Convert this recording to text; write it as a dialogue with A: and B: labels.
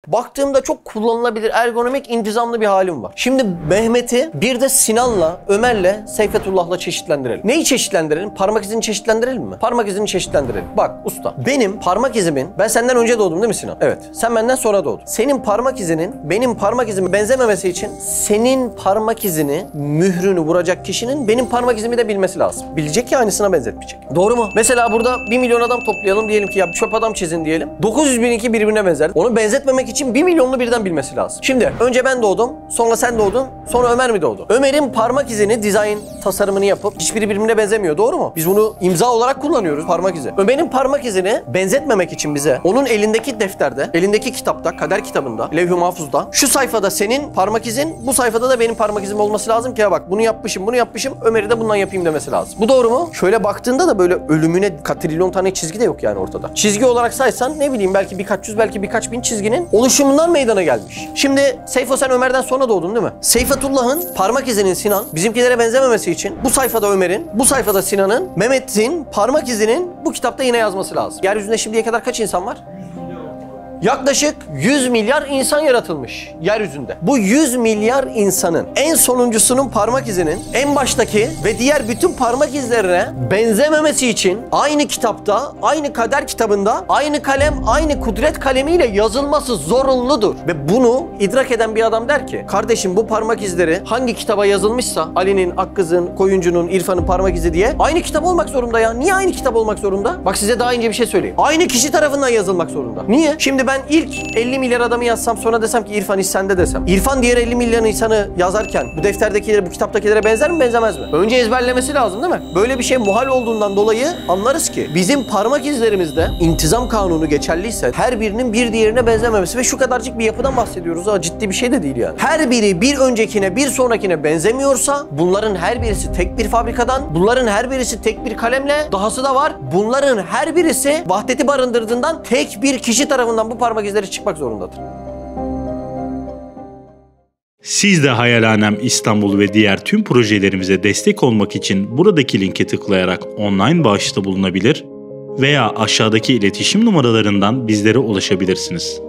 A: Baktığımda çok kullanılabilir, ergonomik, intizamlı bir halim var. Şimdi Mehmet'i bir de Sinan'la, Ömer'le, Seyfetullah'la çeşitlendirelim. Neyi çeşitlendirelim? Parmak izini çeşitlendirelim mi? Parmak izini çeşitlendirelim. Bak usta, benim parmak izimin, ben senden önce doğdum değil mi Sinan? Evet. Sen benden sonra doğdun. Senin parmak izinin benim parmak izime benzememesi için senin parmak izini, mührünü vuracak kişinin benim parmak izimi de bilmesi lazım. Bilecek ki aynısına benzetmeyecek. Doğru mu? Mesela burada 1 milyon adam toplayalım, diyelim ki ya çöp adam çizin diyelim. 900 bin birbirine benzer. Onu benzetmemek için 1 milyonlu birden bilmesi lazım. Şimdi önce ben doğdum, sonra sen doğdun, sonra Ömer mi doğdu? Ömer'in parmak izini, dizayn tasarımını yapıp hiçbiri birbirine benzemiyor, doğru mu? Biz bunu imza olarak kullanıyoruz, parmak izi. Ömer'in parmak izini benzetmemek için bize onun elindeki defterde, elindeki kitapta, kader kitabında, levh-i mahfuzda, şu sayfada senin parmak izin, bu sayfada da benim parmak izim olması lazım ki ya bak bunu yapmışım, Ömer'i de bundan yapayım demesi lazım. Bu doğru mu? Şöyle baktığında da böyle ölümüne katrilyon tane çizgi de yok yani ortada. Çizgi olarak saysan ne bileyim belki birkaç yüz, belki birkaç bin çizginin oluşumundan meydana gelmiş. Şimdi Seyfo sen Ömer'den sonra doğdun değil mi? Seyfetullah'ın parmak izinin Sinan, bizimkilere benzememesi için bu sayfada Ömer'in, bu sayfada Sinan'ın, Mehmet'in parmak izinin bu kitapta yine yazması lazım. Yeryüzünde şimdiye kadar kaç insan var? Yaklaşık 100 milyar insan yaratılmış yeryüzünde. Bu 100 milyar insanın en sonuncusunun parmak izinin en baştaki ve diğer bütün parmak izlerine benzememesi için aynı kitapta, aynı kader kitabında, aynı kalem, aynı kudret kalemiyle yazılması zorunludur. Ve bunu idrak eden bir adam der ki, kardeşim bu parmak izleri hangi kitaba yazılmışsa, Ali'nin, Akkız'ın, Koyuncu'nun, İrfan'ın parmak izi diye aynı kitap olmak zorunda ya. Niye aynı kitap olmak zorunda? Bak size daha ince bir şey söyleyeyim. Aynı kişi tarafından yazılmak zorunda. Niye? Şimdi ben ilk 50 milyar adamı yazsam, sonra desem ki İrfan iş sende desem. İrfan diğer 50 milyar insanı yazarken bu defterdekilere, bu kitaptakilere benzer mi, benzemez mi? Önce ezberlemesi lazım değil mi? Böyle bir şey muhal olduğundan dolayı anlarız ki bizim parmak izlerimizde intizam kanunu geçerliyse her birinin bir diğerine benzememesi ve şu kadarcık bir yapıdan bahsediyoruz ha, ciddi bir şey de değil yani. Her biri bir öncekine, bir sonrakine benzemiyorsa bunların her birisi tek bir fabrikadan, bunların her birisi tek bir kalemle, dahası da var. Bunların her birisi vahdeti barındırdığından tek bir kişi tarafından bu parmak izleri çıkmak zorundadır.
B: Siz de Hayalhanem İstanbul ve diğer tüm projelerimize destek olmak için buradaki linke tıklayarak online bağışta bulunabilir veya aşağıdaki iletişim numaralarından bizlere ulaşabilirsiniz.